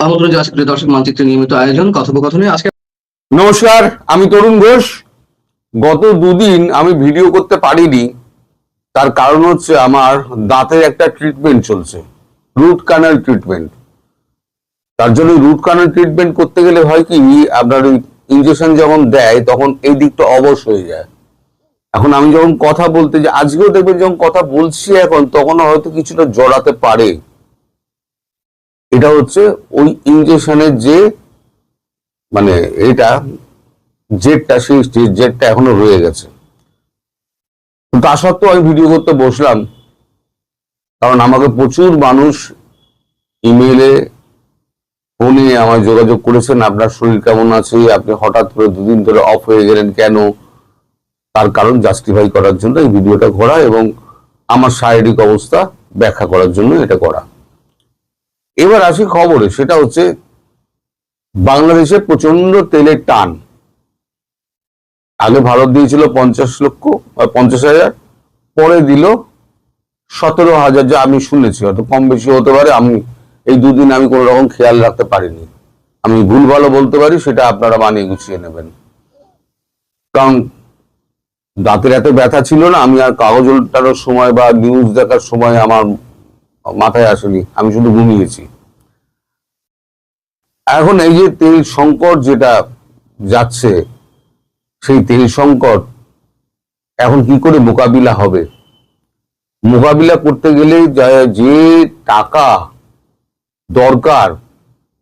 সমগ্র জাতীয় দর্শক মানচিত্রের নিয়মিত আয়োজন কথোপকথনে আজকে। নমস্কার, আমি তরুণ ঘোষ। গত দুদিন আমি ভিডিও করতে পারিনি, তার কারণ হচ্ছে আমার দাঁতের একটা ট্রিটমেন্ট চলছে, রুট কানাল ট্রিটমেন্ট। তার জন্য রুট কানাল ট্রিটমেন্ট করতে গেলে হয় কি, আপনার ওই ইঞ্জেকশন যখন দেয় তখন এই দিকটা অবশ হয়ে যায়। এখন আমি যখন কথা বলতে যে আজকেও দেখবেন যখন কথা বলছি এখন, তখন হয়তো কিছুটা জড়াতে পারে। এটা হচ্ছে ওই ইঞ্জেকশনের যে মানে এটা জেটটা, সেই জেটটা এখনো রয়ে গেছে। তা সত্ত্বেও আমি ভিডিও করতে বসলাম, কারণ আমাকে প্রচুর মানুষ ইমেইলে, ফোনে আমার যোগাযোগ করেছেন, আপনার শরীর কেমন আছে, আপনি হঠাৎ করে দুদিন ধরে অফ হয়ে গেলেন কেন। তার কারণ জাস্টিফাই করার জন্য এই ভিডিওটা করা এবং আমার শারীরিক অবস্থা ব্যাখ্যা করার জন্য এটা করা। এবার আসি খবরে, সেটা হচ্ছে বাংলাদেশে প্রচন্ড তেলের টান। আগে ভারত দিয়েছিল 50,000,000, পরে দিল 17,000, যা আমি শুনেছি, হয়তো কম বেশি হতে পারে। আমি এই দুদিন আমি কোনো রকম খেয়াল রাখতে পারিনি, আমি ভুল ভালো বলতে পারি, সেটা আপনারা মানিয়ে গুছিয়ে নেবেন। কারণ দাঁতের এত ব্যথা ছিল না, আমি আর কাগজ উল্টানোর সময় বা নিউজ দেখার সময় আমার মাথায় আসেনি, আমি শুধু ঘুমিয়েছি। এখন এই যে তেল সংকট যেটা যাচ্ছে, সেই তেল সংকট এখন কি করে মোকাবিলা হবে? মোকাবিলা করতে গেলে যে টাকা দরকার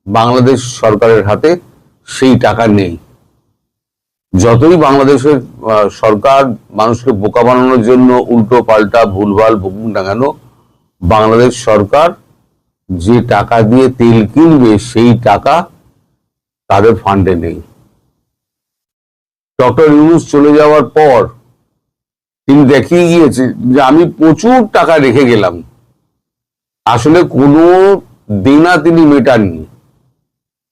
বাংলাদেশ সরকারের হাতে, সেই টাকা নেই। যতই বাংলাদেশের সরকার মানুষকে বোকা বানানোর জন্য উল্টো পাল্টা ভুলভাল বকুক না কেন, বাংলাদেশ সরকার যে টাকা দিয়ে তেল কিনবে সেই টাকা তাদের ফান্ডে নেই। ডক্টর ইউনূস চলে যাওয়ার পর তিনি দেখিয়ে গিয়েছে যে আমি প্রচুর টাকা রেখে গেলাম, আসলে কোনো দেনা তিনি মেটাননি,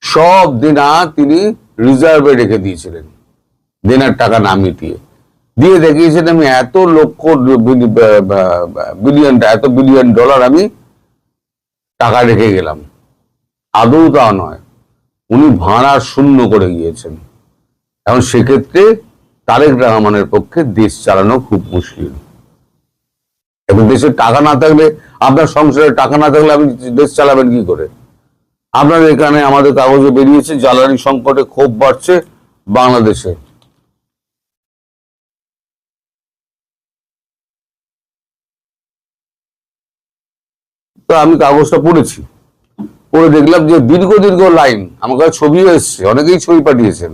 সব দেনা তিনি রিজার্ভে রেখে দিয়েছিলেন, দেনার টাকা না মিটিয়ে দিয়ে দেখিয়েছেন আমি এত লক্ষ বিলিয়ন ডলার আমি টাকা রেখে গেলাম। আদৌ তা নয়, উনি ভাড়া শূন্য করে গিয়েছেন। এখন সেক্ষেত্রে তারেক রহমানের পক্ষে দেশ চালানো খুব মুশকিল। এবং দেশের টাকা না থাকলে, আপনার সংসারে টাকা না থাকলে আপনি দেশ চালাবেন কি করে? আপনার এখানে আমাদের কাগজে বেরিয়েছে জ্বালানি সংকটে ক্ষোভ বাড়ছে বাংলাদেশে। তো আমি কাগজটা পড়েছি, পড়ে দেখলাম যে দীর্ঘ লাইন, আমার কাছে ছবিও এসছে, অনেকেই ছবি পাঠিয়েছেন।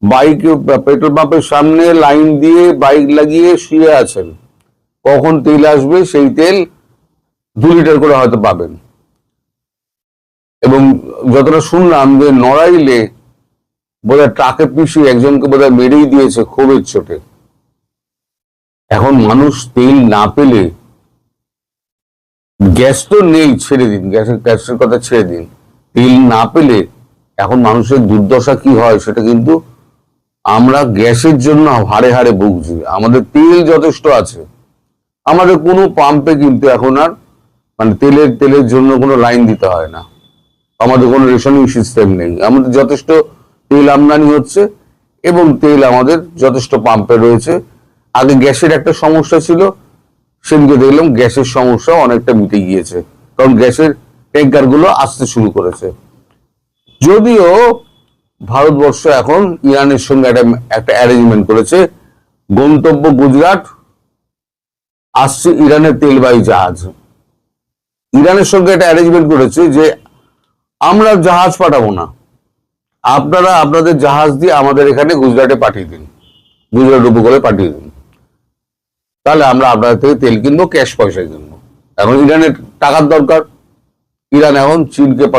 বাইক, পেট্রোল পাম্পের সামনে লাইন দিয়ে বাইক লাগিয়ে শুয়ে আছেন, কখন তেল আসবে, সেই তেল 2 লিটার করে হয়তো পাবেন। এবং যতটা শুনলাম যে নড়াইলে বোধহয় ট্রাকে পিছিয়ে একজনকে বোধহয় মেরেই দিয়েছে ক্ষোভের চোটে। এখন মানুষ তেল না পেলে, গ্যাস তো নেই, ছেড়ে দিন, গ্যাসের কথা ছেড়ে দিন, তেল না পেলে এখন মানুষের দুর্দশা কি হয় সেটা কিন্তু আমরা গ্যাসের জন্য হাড়ে হাড়ে ভুগছি। আমাদের তেল যথেষ্ট আছে, আমাদের কোনো পাম্পে কিন্তু এখন আর মানে তেলের জন্য কোনো লাইন দিতে হয় না, আমাদের কোনো রেশনিং সিস্টেম নেই, আমাদের যথেষ্ট তেল আমদানি হচ্ছে এবং তেল আমাদের যথেষ্ট পাম্পে রয়েছে। আগে গ্যাসের একটা সমস্যা ছিল, সেদিকে দেখলাম গ্যাসের সমস্যা অনেকটা মিটে গিয়েছে, কারণ গ্যাসের ট্যাঙ্কার গুলো আসতে শুরু করেছে। যদিও ভারতবর্ষ এখন ইরানের সঙ্গে একটা অ্যারেঞ্জমেন্ট করেছে, গন্তব্য গুজরাট, আসছে ইরানের তেলবাহী জাহাজ। ইরানের সঙ্গে একটা অ্যারেঞ্জমেন্ট করেছে যে আমরা জাহাজ পাঠাবো না, আপনারা আপনাদের জাহাজ দিয়ে আমাদের এখানে গুজরাটে পাঠিয়ে দিন, গুজরাট উপকূলে পাঠিয়ে দিন, তাহলে আমরা আপনাদের থেকে তেল কিনবো, ক্যাশ পয়সায় কিনবো। এখন ইরানের টাকার দরকার, ইরান এখন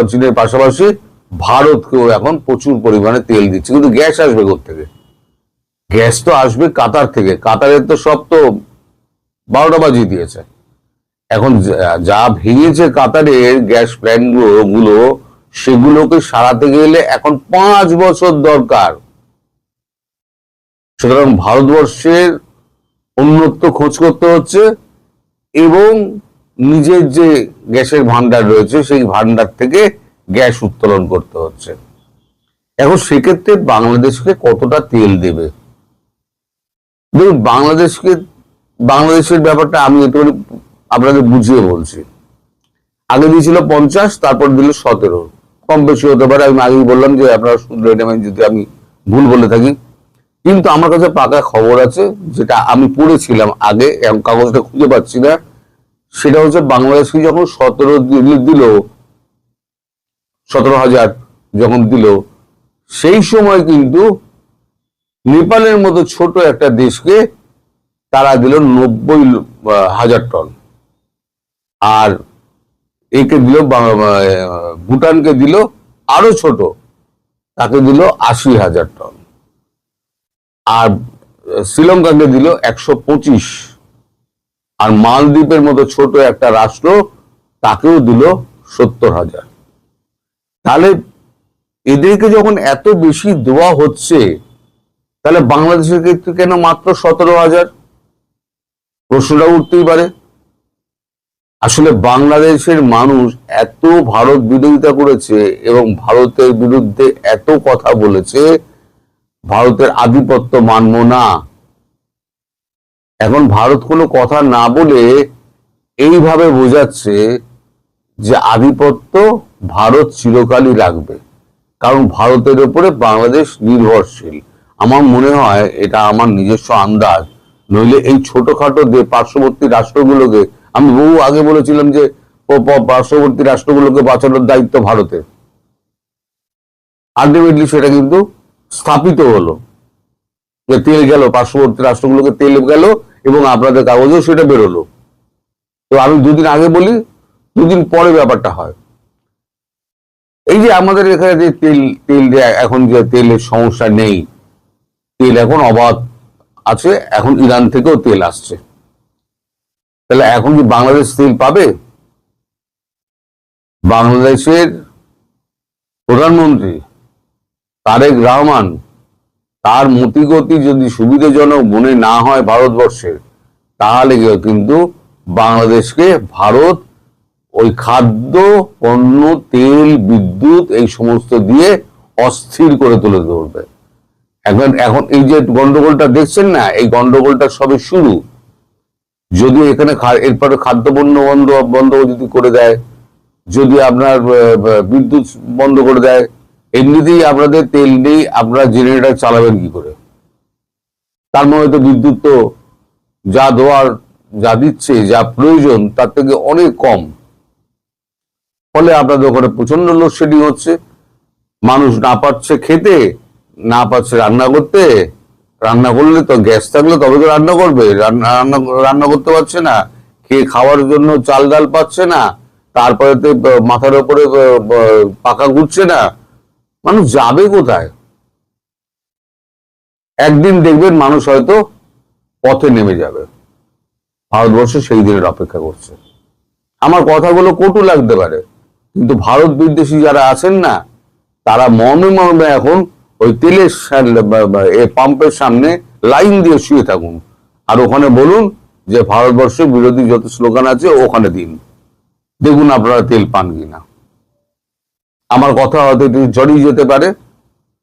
চীনের পাশাপাশি ভারতকেও এখন প্রচুর পরিমাণে তেল দিচ্ছে, কিন্তু গ্যাস আসবে কোত্থেকে? গ্যাস তো আসবে কাতার থেকে, কাতারের তো সব তো 12টা বাজিয়ে দিয়েছে। এখন যা ভেঙেছে কাতারের গ্যাস প্ল্যান্ট গুলো, সেগুলোকে সারাতে গেলে এখন 5 বছর দরকার। সুতরাং ভারতবর্ষের অন্যত্র খোঁজ করতে হচ্ছে এবং নিজের যে গ্যাসের ভান্ডার রয়েছে সেই ভান্ডার থেকে গ্যাস উত্তোলন করতে হচ্ছে। এখন সেক্ষেত্রে বাংলাদেশকে কতটা তেল দেবে? দেখুন, বাংলাদেশের ব্যাপারটা আমি একটু আপনাদের বুঝিয়ে বলছি। আগে দিয়েছিল 50, তারপর দিল 17, কম বেশি হতে পারে, আমি আগেই বললাম যে আপনারা শুনলে নেবেন যদি আমি ভুল বলে থাকি। কিন্তু আমার কাছে পাকা খবর আছে, যেটা আমি পড়েছিলাম আগে, এখন কাগজটা খুঁজে পাচ্ছি না। সেটা হচ্ছে বাংলাদেশকে যখন 17,000 যখন দিল, সেই সময় কিন্তু নেপালের মতো ছোট একটা দেশকে তারা দিল 90,000 টন, আর একে দিল ভুটানকে দিল আরো ছোট, তাকে দিল 80,000 টন, আর শ্রীলঙ্কাকে দিল 125, আর মালদ্বীপের মতো ছোট একটা রাষ্ট্র তাকেও দিল 70,000। তাহলে এদেরকে যখন এত বেশি দেওয়া হচ্ছে, তাহলে বাংলাদেশের ক্ষেত্রে কেন মাত্র 17,000? প্রশ্নটা উঠতেই পারে। আসলে বাংলাদেশের মানুষ এত ভারত বিরোধিতা করেছে এবং ভারতের বিরুদ্ধে এত কথা বলেছে, ভারতের আধিপত্য মানব না। এখন ভারত কোনো কথা না বলে এইভাবে বোঝাচ্ছে যে আধিপত্য ভারত চিরকালই রাখবে, কারণ ভারতের উপরে বাংলাদেশ নির্ভরশীল। আমার মনে হয়, এটা আমার নিজস্ব আন্দাজ, নইলে এই ছোটখাটো পার্শ্ববর্তী রাষ্ট্রগুলোকে, আমি বহু আগে বলেছিলাম যে পার্শ্ববর্তী রাষ্ট্রগুলোকে বাঁচানোর দায়িত্ব ভারতের। আলটিমেটলি সেটা কিন্তু স্থাপিত হলো যে তেল গেল, পার্শ্ববর্তী রাষ্ট্রগুলোকে তেল গেল, এবং আপনাদের কাগজেও সেটা বেরোলো। তো আমি দুদিন আগে বলি, দুদিন পরে ব্যাপারটা হয়। এই যে আমাদের এখানে যে তেল এখন যে তেলের সমস্যা নেই, তেল এখন অবাধ আছে, এখন ইরান থেকেও তেল আসছে, তাহলে এখন কি বাংলাদেশ তেল পাবে? বাংলাদেশের প্রধানমন্ত্রী তারেক রহমান, তার মতিগতি যদি সুবিধাজনক মনে না হয় ভারতবর্ষের, তাহলে কিন্তু বাংলাদেশকে ভারত ওই খাদ্য পণ্য, তেল, বিদ্যুৎ এই সমস্ত দিয়ে অস্থির করে তুলে ধরবে। এখন এই যে গন্ডগোলটা দেখছেন না, এই গন্ডগোলটা সবে শুরু। যদি এখানে এরপরে খাদ্যপণ্য বন্ধ যদি করে দেয়, যদি আপনার বিদ্যুৎ বন্ধ করে দেয়, এমনিতেই আপনাদের তেল নেই, আপনারা জেনারেটর চালাবেন কি করে? তার মধ্যে তো বিদ্যুৎ তো যা দেওয়ার, যা দিচ্ছে, যা প্রয়োজন তার থেকে অনেক কম। ফলে আপনাদের ওখানে প্রচন্ড লোডশেডিং হচ্ছে, মানুষ না পাচ্ছে খেতে, না পাচ্ছে রান্না করতে। রান্না করলে তো গ্যাস থাকলে তবে তো রান্না করবে, রান্না করতে পারছে না, খেয়ে খাওয়ার জন্য চাল ডাল পাচ্ছে না, তারপরে মাথার উপরে পাখা ঘুরছে না, মানুষ যাবে কোথায়? একদিন দেখবেন মানুষ হয়তো পথে নেমে যাবে। ভারতবর্ষ সেই দিনের অপেক্ষা করছে। আমার কথাগুলো কটু লাগতে পারে, কিন্তু ভারত বিদ্বেষী যারা আছেন না, তারা মর্মে মর্মে এখন ওই তেলের পাম্পের সামনে লাইন দিয়ে শুয়ে থাকুন, আর ওখানে বলুন যে ভারতবর্ষের বিরোধী যত স্লোগান আছে ওখানে দিন, দেখুন আপনারা তেল পান কিনা। আমার কথা হয়তো একটু জড়িয়ে যেতে পারে,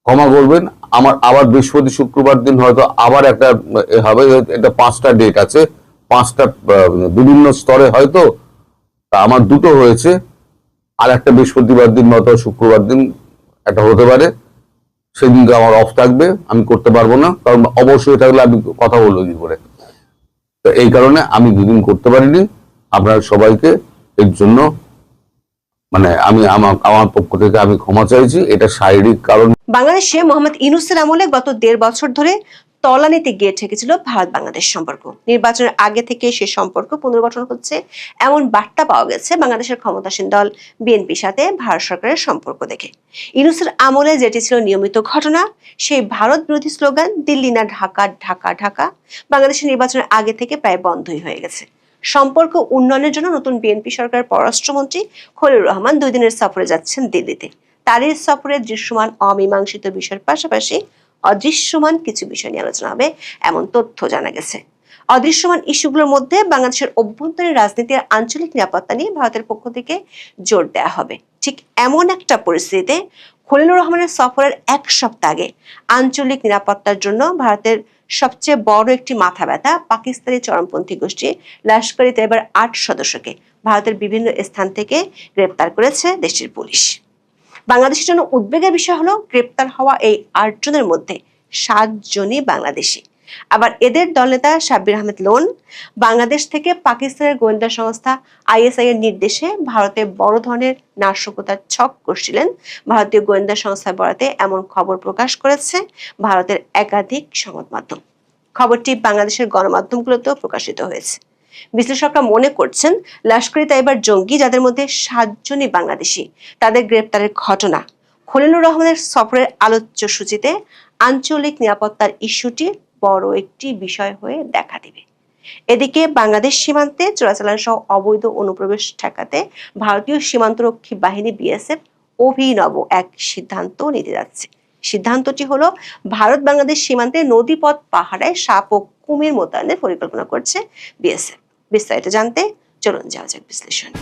ক্ষমা করবেন। আমার আবার বৃহস্পতি শুক্রবার দিন হয়তো আবার একটা হবে, এটা 5টা ডেট আছে, 5টা বিভিন্ন স্তরে হয়তো, তা আমার দুটো হয়েছে, আর একটা বৃহস্পতিবার দিন নয়তো শুক্রবার দিন একটা হতে পারে, সেদিনকে আমার অফ থাকবে, আমি করতে পারবো না, কারণ অবশ্যই থাকলে আমি কথা বলবো কি করে। তো এই কারণে আমি দুদিন করতে পারিনি। আপনার সবাইকে এর জন্য আমি আমার পক্ষ থেকে আমি ক্ষমা চাইছি, এটা শারীরিক কারণ। বাংলাদেশে মোহাম্মদ ইউনূসের আমলে গত 1.5 বছর ধরে তলানিতে গিয়ে ঠেকেছিল ভারত বাংলাদেশ সম্পর্ক। নির্বাচনের আগে থেকে সে সম্পর্ক পুনর্গঠন হচ্ছে এমন বার্তা পাওয়া গেছে বাংলাদেশের ক্ষমতাসীন দল বিএনপির সাথে ভারত সরকারের সম্পর্ক দেখে। ইউনূসের আমলে যেটি ছিল নিয়মিত ঘটনা, সেই ভারত বিরোধী স্লোগান দিল্লি না ঢাকা, ঢাকা ঢাকা, বাংলাদেশের নির্বাচনের আগে থেকে প্রায় বন্ধই হয়ে গেছে। সম্পর্ক উন্নয়নের জন্য নতুন বিএনপি সরকারের পররাষ্ট্রমন্ত্রী খলিলুর রহমান 2 দিনের সফরে যাচ্ছেন দিল্লিতে। তার এই সফরে দৃশ্যমান অমীমাংসিত বিষয়ের পাশাপাশি অদৃশ্যমান কিছু বিষয় নিয়ে আলোচনা হবে এমন তথ্য জানা গেছে। অদৃশ্যমান ইস্যুগুলোর মধ্যে বাংলাদেশের অভ্যন্তরীণ রাজনীতি আর আঞ্চলিক নিরাপত্তা নিয়ে ভারতের পক্ষ থেকে জোর দেওয়া হবে। ঠিক এমন একটা পরিস্থিতিতে খলিলুর রহমানের সফরের এক সপ্তাহ আগে আঞ্চলিক নিরাপত্তার জন্য ভারতের সবচেয়ে বড় একটি মাথা ব্যথা পাকিস্তানি চরমপন্থী গোষ্ঠী লস্কর-ই তৈয়বার ৮ সদস্যকে ভারতের বিভিন্ন স্থান থেকে গ্রেপ্তার করেছে দেশটির পুলিশ। বাংলাদেশের জন্য উদ্বেগের বিষয় হলো গ্রেপ্তার হওয়া এই ৮ জনের মধ্যে ৭ জনই বাংলাদেশি। আবার এদের দলনেতা সাব্বির আহমেদ লোন বাংলাদেশ থেকে পাকিস্তানের গোয়েন্দা সংস্থা আইএসআই এর নির্দেশে ভারতে বড় ধরনের নাশকতার ছক কষছিলেন। ভারতীয় গোয়েন্দা সংস্থার বরাতে এমন খবর প্রকাশ করেছে ভারতের একাধিক সংবাদ মাধ্যম। খবরটি বাংলাদেশের গণমাধ্যমগুলোতেও প্রকাশিত হয়েছে। বিশ্লেষকরা মনে করছেন লস্কর-ই তৈয়বার জঙ্গি, যাদের মধ্যে ৭ জনই বাংলাদেশি, তাদের গ্রেপ্তারের ঘটনা খলিলুর রহমানের সফরের আলোচ্য সূচিতে আঞ্চলিক নিরাপত্তার ইস্যুটি বড় একটি বিষয় হয়ে দেখা দেবে। এদিকে বাংলাদেশ সীমান্তে চোরাচালান সহ অবৈধ অনুপ্রবেশ ঠেকাতে ভারতীয় সীমান্তরক্ষী বাহিনী বিএসএফ অভিনব এক সিদ্ধান্ত নিতে যাচ্ছে। সিদ্ধান্তটি হলো ভারত বাংলাদেশ সীমান্তে নদীপথ পাহারায় সাপ ও কুমির মোতায়েনের পরিকল্পনা করছে বিএসএফ। বিস্তারিত জানতে চলুন যাওয়া যাক বিশ্লেষণ।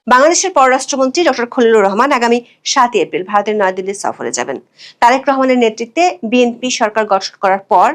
বাংলাদেশের পররাষ্ট্রমন্ত্রী ডক্টর খলিলুর রহমান আগামী ৭ এপ্রিল ভারতের নয়াদিল্লি সফরে যাবেন। তারেক রহমানের নেতৃত্বে বিএনপি সরকার গঠন করার পর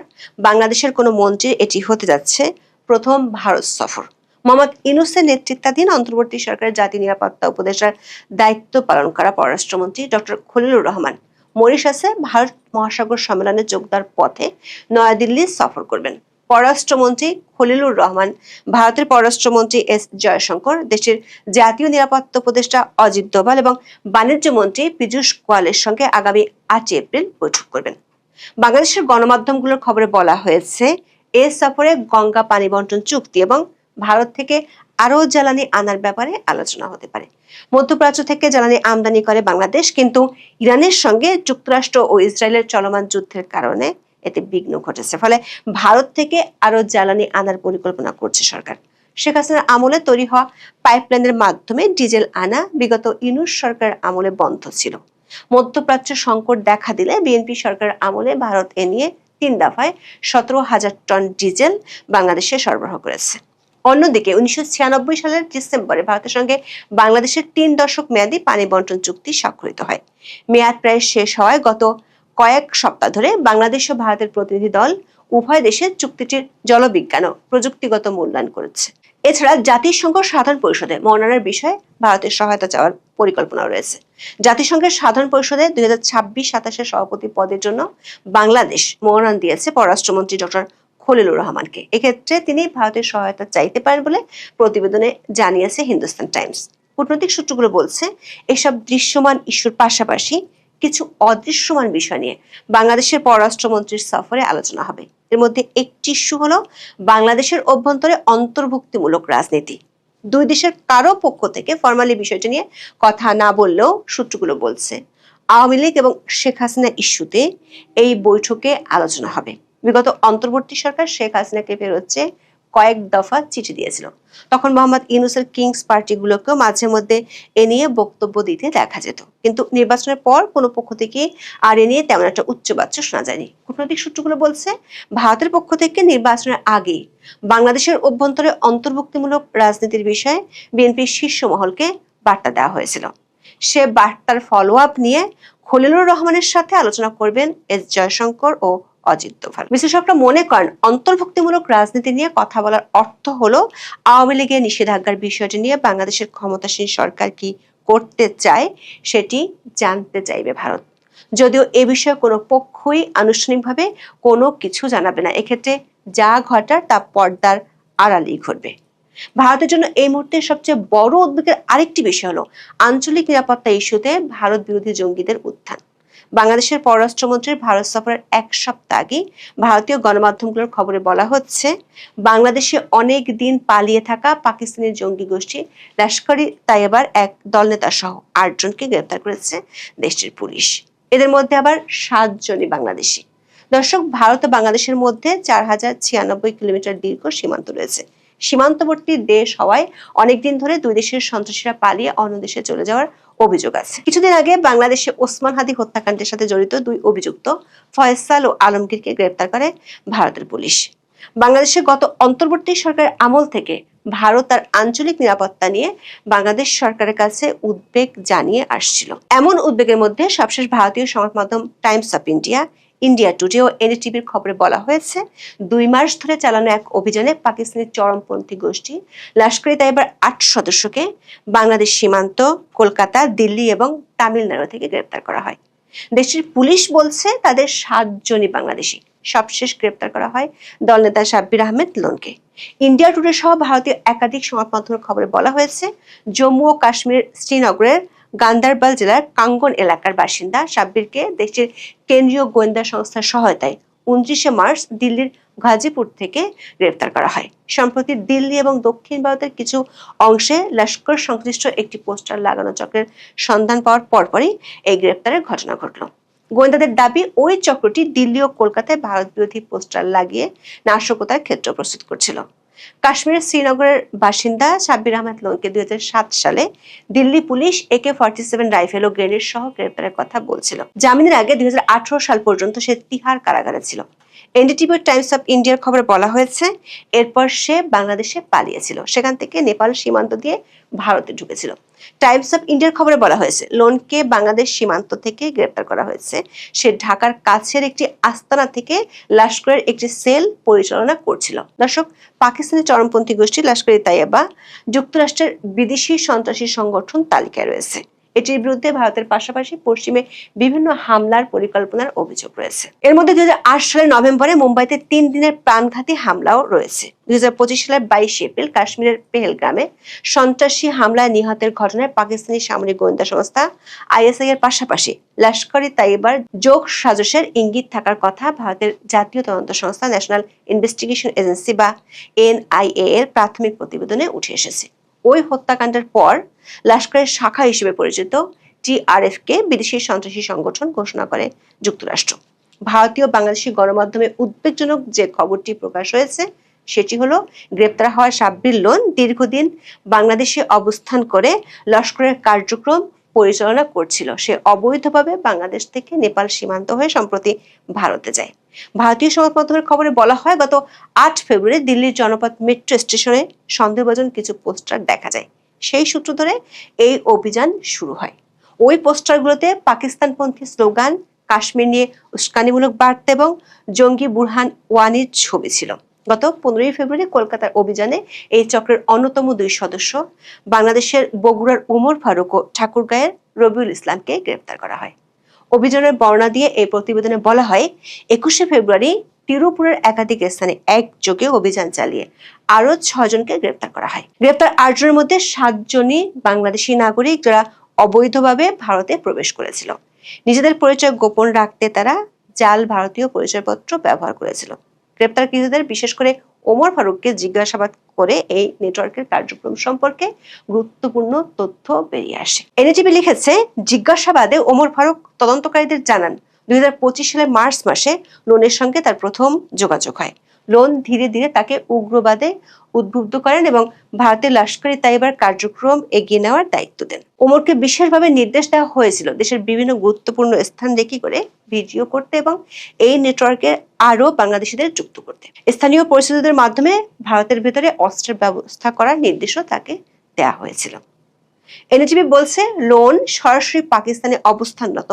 বাংলাদেশের কোনো মন্ত্রীর এটি হতে যাচ্ছে প্রথম ভারত সফর। মোহাম্মদ ইউনূসের নেতৃত্বাধীন অন্তর্বর্তী সরকারের জাতীয় নিরাপত্তা উপদেষ্টার দায়িত্ব পালন করা পররাষ্ট্রমন্ত্রী ডক্টর খলিলুর রহমান মরিশাসে ভারত মহাসাগর সম্মেলনে যোগ দেওয়ার পথে নয়াদিল্লি সফর করবেন। পররাষ্ট্রমন্ত্রী খলিলুর রহমান, ভারতের পররাষ্ট্রমন্ত্রী এস জয়শঙ্কর, দেশের জাতীয় নিরাপত্তা উপদেষ্টা অজিত দোভাল এবং বাণিজ্য মন্ত্রী পীযূষ গোয়ালের সঙ্গে আগামী ৮ এপ্রিল বৈঠক করবেন। বাংলাদেশের গণমাধ্যমগুলোর খবরে বলা হয়েছে, এ সফরে গঙ্গা পানি বন্টন চুক্তি এবং ভারত থেকে আরও জ্বালানি আনার ব্যাপারে আলোচনা হতে পারে। মধ্যপ্রাচ্য থেকে জ্বালানি আমদানি করে বাংলাদেশ, কিন্তু ইরানের সঙ্গে যুক্তরাষ্ট্র ও ইসরায়েলের চলমান যুদ্ধের কারণে এতে বিঘ্ন ঘটেছে। ফলে ভারত থেকে আরো জ্বালানি আনার পরিকল্পনা করছে সরকার। শেখ হাসিনার আমলে তৈরি হওয়া পাইপলাইনের মাধ্যমে ডিজেল আনা বিগত ইউনূস সরকারের আমলে বন্ধ ছিল। মধ্যপ্রাচ্য সংকট দেখা দিলে বিএনপি সরকারের আমলে ভারত এ নিয়ে ৩ দফায় ১৭,০০০ টন ডিজেল বাংলাদেশে সরবরাহ করেছে। অন্যদিকে ১৯৯৬ সালের ডিসেম্বরে ভারতের সঙ্গে বাংলাদেশের ৩ দশক মেয়াদী পানি বন্টন চুক্তি স্বাক্ষরিত হয়। মেয়াদ প্রায় শেষ হওয়ায় গত কয়েক সপ্তাহ ধরে বাংলাদেশ ও ভারতের প্রতিনিধি দল উভয় দেশের চুক্তিটির জলবিজ্ঞান ও প্রযুক্তিগত মূল্যায়ন করেছে। এছাড়া জাতিসংঘ সাধারণ পরিষদে মনোনয়নের বিষয়ে ভারতের সহায়তা চাওয়ার পরিকল্পনা রয়েছে। জাতিসংঘের সাধারণ পরিষদে ২০২৬-২৭ সভাপতি পদের জন্য বাংলাদেশ মনোনয়ন দিয়েছে পররাষ্ট্রমন্ত্রী ডক্টর খলিলুর রহমানকে। এক্ষেত্রে তিনি ভারতের সহায়তা চাইতে পারেন বলে প্রতিবেদনে জানিয়েছে হিন্দুস্তান টাইমস। কূটনৈতিক সূত্রগুলো বলছে, এসব দৃশ্যমান ইস্যুর পাশাপাশি কিছু অদৃশ্যমান বিষয় নিয়ে বাংলাদেশের পররাষ্ট্রমন্ত্রীর সফরে আলোচনা হবে। এর মধ্যে একটি ইস্যু হলো বাংলাদেশের অভ্যন্তরে অন্তর্ভুক্তিমূলক রাজনীতি। দুই দেশের কারো পক্ষ থেকে ফরমালি বিষয়টি নিয়ে কথা না বললেও সূত্রগুলো বলছে, আওয়ামী লীগ এবং শেখ হাসিনা ইস্যুতে এই বৈঠকে আলোচনা হবে। বিগত অন্তর্বর্তী সরকার শেখ হাসিনাকে ফেরোচ্ছে কয়েক দফা চিঠি দিয়েছিল। তখন মোহাম্মদ ইউনূসের কিংস পার্টিগুলোকেও মাঝে মধ্যে এ নিয়ে বক্তব্য দিতে দেখা যেত, কিন্তু নির্বাচনের পর কোনো পক্ষ থেকে আর এ নিয়ে তেমন একটা উচ্চবাচ্য শোনা যায়নি। কূটনৈতিক সূত্রগুলো বলছে, ভারতের পক্ষ থেকে নির্বাচনের আগে বাংলাদেশের অভ্যন্তরে অন্তর্ভুক্তিমূলক রাজনীতির বিষয়ে বিএনপির শীর্ষ মহলকে বার্তা দেওয়া হয়েছিল। সে বার্তার ফলো আপ নিয়ে খলিলুর রহমানের সাথে আলোচনা করবেন এস জয়শঙ্কর ও অজিত দোভাল। বিশ্লেষকরা মনে করেন, অন্তর্ভুক্তিমূলক রাজনীতি নিয়ে কথা বলার অর্থ হলো আওয়ামী লীগের নিষেধাজ্ঞার বিষয়টি নিয়ে বাংলাদেশের ক্ষমতাসীন সরকার কি করতে চায় সেটি জানতে চাইবে ভারত। যদিও এ বিষয়ে কোনো পক্ষই আনুষ্ঠানিকভাবে কোনো কিছু জানাবে না। এক্ষেত্রে যা ঘটার তা পর্দার আড়ালেই ঘটবে। ভারতের জন্য এই মুহূর্তে সবচেয়ে বড় উদ্বেগের আরেকটি বিষয় হলো আঞ্চলিক নিরাপত্তা ইস্যুতে ভারত বিরোধী জঙ্গিদের উত্থান। বাংলাদেশের পররাষ্ট্রমন্ত্রীর ভারত সফরের এক সপ্তাহ আগে ভারতীয় গণমাধ্যমগুলোর খবরে বলা হচ্ছে, বাংলাদেশে অনেক দিন পালিয়ে থাকা পাকিস্তানি জঙ্গি গোষ্ঠী লস্কর-ই তৈয়বার এক দলনেতা সহ ৮ জনকে গ্রেপ্তার করেছে দেশটির পুলিশ। এদের মধ্যে আবার ৭ জনই বাংলাদেশি। দর্শক, ভারত ও বাংলাদেশের মধ্যে ৪,০৯৬ কিলোমিটার দীর্ঘ সীমান্ত রয়েছে। সীমান্তবর্তী দেশ হওয়ায় অনেকদিন ধরে দুই দেশের সন্ত্রাসীরা পালিয়ে অন্য দেশে চলে যাওয়ার অভিযোগ আছে। কিছুদিন আগে বাংলাদেশে ওসমান হাদি হত্যাকাণ্ডের সাথে জড়িত 2 অভিযুক্ত ফয়সাল ও আলমগীরকে গ্রেপ্তার করে ভারতের পুলিশ। বাংলাদেশে গত অন্তর্বর্তী সরকারের আমল থেকে ভারত তার আঞ্চলিক নিরাপত্তা নিয়ে বাংলাদেশ সরকারের কাছে উদ্বেগ জানিয়ে আসছিল। এমন উদ্বেগের মধ্যে সবশেষ ভারতীয় সংবাদ মাধ্যম Times of India, India today ও এনডিটিভির খবরে বলা হয়েছে 2 মাস ধরে চালানো এক অভিযানে পাকিস্তানি চরমপন্থী গোষ্ঠী লস্কর-ই-তৈয়বার 8 সদস্যকে বাংলাদেশ সীমান্ত, কলকাতা, দিল্লি এবং তামিলনাড়ু থেকে গ্রেপ্তার করা হয়। দেশটির পুলিশ বলছে তাদের 7 জনই বাংলাদেশি। সবশেষ গ্রেপ্তার করা হয় দলনেতা সাব্বির আহমেদ লোনকে। ইন্ডিয়া টুডে সহ ভারতীয় একাধিক সংবাদ মাধ্যমের খবরে বলা হয়েছে জম্মু ও কাশ্মীরের শ্রীনগরের গান্দারবাল জেলার কাঙ্গন এলাকার বাসিন্দা সাব্বিরকে দেশের কেন্দ্রীয় গোয়েন্দা সংস্থার সহায়তায় 29শে মার্চ দিল্লির গাজীপুর থেকে গ্রেপ্তার করা হয়। সম্প্রতি দিল্লি এবং দক্ষিণ ভারতের কিছু অংশে লস্কর সংশ্লিষ্ট একটি পোস্টার লাগানো চক্রের সন্ধান পাওয়ার পরপরই এই গ্রেপ্তারের ঘটনা ঘটল। গোয়েন্দাদের দাবি ওই চক্রটি দিল্লি ও কলকাতায় ভারত বিরোধী পোস্টার লাগিয়ে নাশকতার ক্ষেত্র প্রস্তুত করছিল। কাশ্মীরের শ্রীনগরের বাসিন্দা সাব্বির আহমেদ লোনকে 2007 সালে দিল্লি পুলিশ AK-47 রাইফেল ও গ্রেনেড সহ গ্রেপ্তারের কথা বলছিল। জামিনের আগে 2018 সাল পর্যন্ত সে তিহার কারাগারে ছিল। এনডিটিভি টাইমস অফ ইন্ডিয়ার খবরে বলা হয়েছে এরপর সে বাংলাদেশে পালিয়েছিল, সেখান থেকে নেপাল সীমান্ত দিয়ে ভারতে ঢুকেছিল। টাইমস অফ ইন্ডিয়ার খবরে বলা হয়েছে লোনকে বাংলাদেশ সীমান্ত থেকে গ্রেপ্তার করা হয়েছে। সে ঢাকার কাছের একটি আস্তানা থেকে লস্করের একটি সেল পরিচালনা করছিল। দর্শক, পাকিস্তানি চরমপন্থী গোষ্ঠী লস্কর-ই-তৈয়বা যুক্তরাষ্ট্রের বিদেশি সন্ত্রাসী সংগঠন তালিকায় রয়েছে। এটির বিরুদ্ধে ভারতের পাশাপাশি পশ্চিমে বিভিন্ন হামলার পরিকল্পনার অভিযোগ রয়েছে। এর মধ্যে 2008 সালের নভেম্বরে মুম্বাইতে 3 দিনের প্রাণঘাতী হামলাও রয়েছে। 2025 সালের 22 এপ্রিল কাশ্মীরের পেহেলগ্রামে সন্ত্রাসী হামলায় নিহতের ঘটনায় পাকিস্তানি সামরিক গোয়েন্দা সংস্থা ISI এর পাশাপাশি লস্কর-ই-তৈয়বার যোগ সাজসের ইঙ্গিত থাকার কথা ভারতের জাতীয় তদন্ত সংস্থা ন্যাশনাল ইনভেস্টিগেশন এজেন্সি বা NIA এর প্রাথমিক প্রতিবেদনে উঠে এসেছে। ওই হত্যাকাণ্ডের পর লস্করের শাখা হিসেবে পরিচিত TRF কে বিদেশি সন্ত্রাসী সংগঠন ঘোষণা করে যুক্তরাষ্ট্র। ভারতীয় বাংলাদেশি গণমাধ্যমে উদ্বেগজনক যে খবরটি প্রকাশ হয়েছে সেটি হলো গ্রেপ্তার হওয়া সাব্বির লোন দীর্ঘদিন বাংলাদেশে অবস্থান করে লস্করের কার্যক্রম পরিচালনা করছিল। সে অবৈধভাবে বাংলাদেশ থেকে নেপাল সীমান্ত হয়ে সম্প্রতি ভারতে যায়। ভারতীয় সংবাদ মাধ্যমের খবরে বলা হয় গত 8 ফেব্রুয়ারি দিল্লির জনপথ মেট্রো স্টেশনে সন্দেহভাজন কিছু পোস্টার দেখা যায়। সেই সূত্র ধরে এই অভিযান শুরু হয়। ওই পোস্টারগুলোতে পাকিস্তানপন্থী স্লোগান, কাশ্মীর নিয়ে উস্কানিমূলক বার্তা এবং জঙ্গি বুরহান ওয়ানির ছবি ছিল। গত 15 ফেব্রুয়ারি কলকাতার অভিযানে এই চক্রের অন্যতম 2 সদস্য বাংলাদেশের বগুড়ার উমর ফারুক ও ঠাকুরগাঁয়ের রবিউল ইসলামকে গ্রেপ্তার করা হয়। অভিযানের বর্ণনা দিয়ে এই প্রতিবেদনে বলা হয় 21শে ফেব্রুয়ারি তিরুপুরের একাধিক স্থানে একযোগে অভিযান চালিয়ে আরো 6 জনকে গ্রেপ্তার করা হয়। গ্রেপ্তার 8 জনের মধ্যে 7 জনই বাংলাদেশি নাগরিক যারা অবৈধভাবে ভারতে প্রবেশ করেছিল। নিজেদের পরিচয় গোপন রাখতে তারা জাল ভারতীয় পরিচয়পত্র ব্যবহার করেছিল। গ্রেপ্তারকৃতদের বিশেষ করে ওমর ফারুককে জিজ্ঞাসাবাদ করে এই নেটওয়ার্কের কার্যক্রম সম্পর্কে গুরুত্বপূর্ণ তথ্য বেরিয়ে আসে। এনডিটিভি লিখেছে, জিজ্ঞাসাবাদে ওমর ফারুক তদন্তকারীদের জানান 2025 সালের মার্চ মাসে লোনের সঙ্গে তার প্রথম যোগাযোগ হয়। লোন ধীরে ধীরে তাকে উগ্রবাদে উদ্বুদ্ধ করেন এবং ভারতের লস্কর-ই-তৈয়বার কার্যক্রম এগিয়ে নেওয়ার দায়িত্ব দেন। ওমরকে বিশেষভাবে নির্দেশ দেওয়া হয়েছিল দেশের বিভিন্ন গুরুত্বপূর্ণ স্থান রেকি করে ভিডিও করতে এবং এই নেটওয়ার্কে আরো বাংলাদেশিদের যুক্ত করতে। স্থানীয় পরিস্থিতিদের মাধ্যমে ভারতের ভেতরে অস্ত্রের ব্যবস্থা করার নির্দেশও তাকে দেওয়া হয়েছিল। এনডিটিভি বলছে লোন সরাসরি পাকিস্তানে অবস্থানরত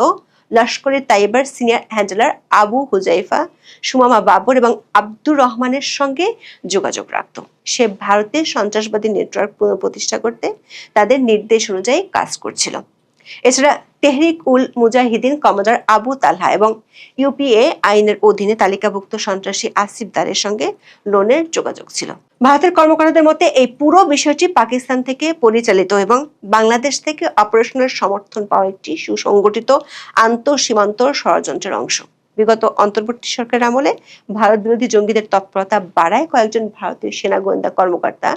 লস্কর-ই-তৈয়বার সিনিয়র হ্যান্ডলার আবু হুজাইফা, সুমামা বাবর এবং আব্দুর রহমানের সঙ্গে যোগাযোগ রাখত। সে ভারতে সন্ত্রাসবাদী নেটওয়ার্ক পুনঃপ্রতিষ্ঠা করতে তাদের নির্দেশ অনুযায়ী কাজ করছিল। এছাড়া তেহরিক উল মুজাহিদিন কমান্ডার আবু তালহা এবং UPA আইনের অধীনে তালিকাভুক্ত সন্ত্রাসী আসিফ দারের সঙ্গে লোনের যোগাযোগ ছিল। ভারতের কর্মকর্তাদের মতে এই পুরো বিষয়টি পাকিস্তান থেকে পরিচালিত এবং বাংলাদেশ থেকে অপারেশনাল সমর্থন পাওয়া একটি সুসংগঠিত আন্তঃসীমান্ত ষড়যন্ত্রের অংশ। বিগত অন্তর্বর্তী সরকারের আমলে ভারত বিরোধী জঙ্গিদের তৎপরতা বাড়ায় কয়েকজন ভারতীয় সেনা গোয়েন্দা কর্মকর্তা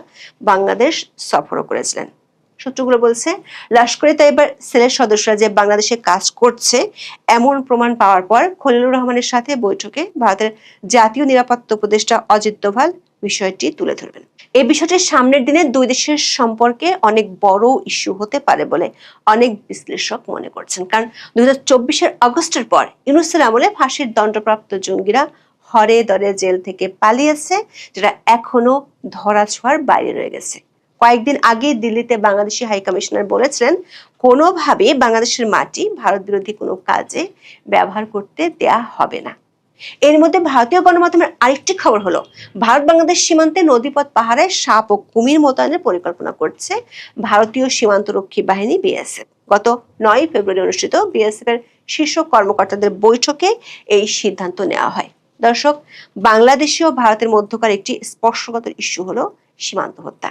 বাংলাদেশ সফরও করেছিলেন। সূত্রগুলো বলছে লস্কর-ই-তৈয়বার সেলের সদস্যরা যে বাংলাদেশে কাজ করছে এমন প্রমাণ পাওয়ার পর খলিলুর রহমানের সাথে বৈঠকে ভারতের জাতীয় নিরাপত্তা উপদেষ্টা অজিত দোভাল বিষয়টি তুলে ধরবেন। এই বিষয়টি সামনের দিনে দুই দেশের সম্পর্কে অনেক বড় ইস্যু হতে পারে বলে অনেক বিশ্লেষক মনে করছেন। কারণ 2024 আগস্টের পর ইউনূসের আমলে ফাঁসির দণ্ডপ্রাপ্ত জঙ্গিরা হরে দরে জেল থেকে পালিয়েছে, যেটা এখনো ধরাছোঁয়ার বাইরে রয়ে গেছে। কয়েকদিন আগে দিল্লিতে বাংলাদেশি হাই কমিশনার বলেছিলেন, কোনোভাবে বাংলাদেশের মাটি ভারত বিরোধী কোনো কাজে ব্যবহার করতে দেয়া হবে না। এর মধ্যে ভারতীয় গণমাধ্যমের আরেকটি খবর হলো, ভারত বাংলাদেশ সীমান্তে নদীপথ পাহারায় সাপ ও কুমির মোতায়েনের পরিকল্পনা করছে ভারতীয় সীমান্তরক্ষী বাহিনী বিএসএফ। গত 9 ফেব্রুয়ারি অনুষ্ঠিত বিএসএফ এর শীর্ষ কর্মকর্তাদের বৈঠকে এই সিদ্ধান্ত নেওয়া হয়। দর্শক, বাংলাদেশ ও ভারতের মধ্যকার একটি স্পর্শকাতর ইস্যু হলো সীমান্ত হত্যা।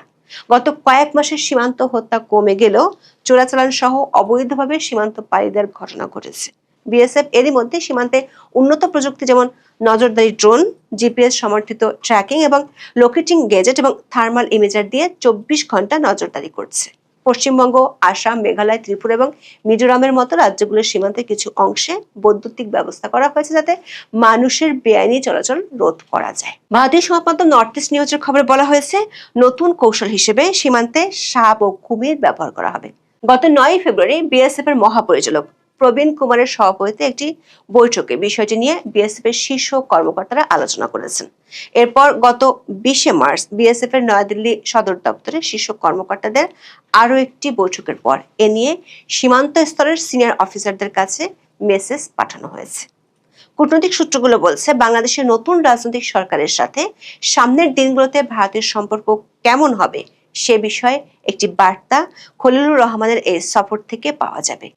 গত কয়েক মাসের সীমান্ত হত্যা কমে গেলেও চোরাচালান সহ অবৈধভাবে সীমান্ত পাড়িদের ঘটনা ঘটেছে। বিএসএফ এরই মধ্যে সীমান্তে উন্নত প্রযুক্তি যেমন নজরদারি ড্রোন, জিপিএস সমর্থিত ট্র্যাকিং এবং লোকেটিং গেজেট এবং থার্মাল ইমেজার দিয়ে 24 ঘন্টা নজরদারি করছে। পশ্চিমবঙ্গ, আসাম, মেঘালয়, ত্রিপুরা এবং মিজোরামের মতো রাজ্যগুলোর সীমান্তে কিছু অংশে বৈদ্যুতিক ব্যবস্থা করা হয়েছে যাতে মানুষের বেআইনি চলাচল রোধ করা যায়। ভারতীয় সংবাদ মাধ্যম নর্থ ইস্ট নিউজের খবরে বলা হয়েছে, নতুন কৌশল হিসেবে সীমান্তে সাপ ও কুমির ব্যবহার করা হবে। গত 9 ফেব্রুয়ারি বিএসএফ এর মহাপরিচালক প্রবীণ কুমারের সভাপতিত্বে একটি বৈঠকে বিষয়টি নিয়ে বিএসএফ এর শীর্ষ কর্মকর্তারা আলোচনা করেছেন। এরপর গত 20 মার্চ বিএসএফ এর নয়াদিল্লি সদর দপ্তরে শীর্ষ কর্মকর্তাদের আরো একটি বৈঠকের পর এ নিয়ে সীমান্ত স্তরের সিনিয়র অফিসারদের কাছে মেসেজ পাঠানো হয়েছে। কূটনৈতিক সূত্রগুলো বলছে, বাংলাদেশের নতুন রাজনৈতিক সরকারের সাথে সামনের দিনগুলোতে ভারতের সম্পর্ক কেমন হবে সে বিষয়ে একটি বার্তা খলিলুর রহমানের এই সফর থেকে পাওয়া যাবে।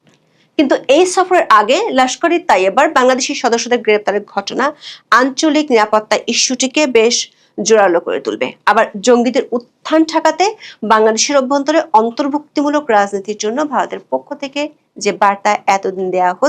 কিন্তু এই সফরের আগে লস্কর-ই-তৈয়বার বাংলাদেশি সদস্যদের গ্রেপ্তারের ঘটনা আঞ্চলিক নিরাপত্তা ইস্যুটিকে বেশ জোরালো করে তুলবে। আবার জঙ্গিদের উত্থান ঠেকাতে বাংলাদেশের অভ্যন্তরে অন্তর্ভুক্তিমূলক রাজনীতির জন্য ভারতের পক্ষ থেকে যে বার্তা এতদিন দেওয়া হচ্ছে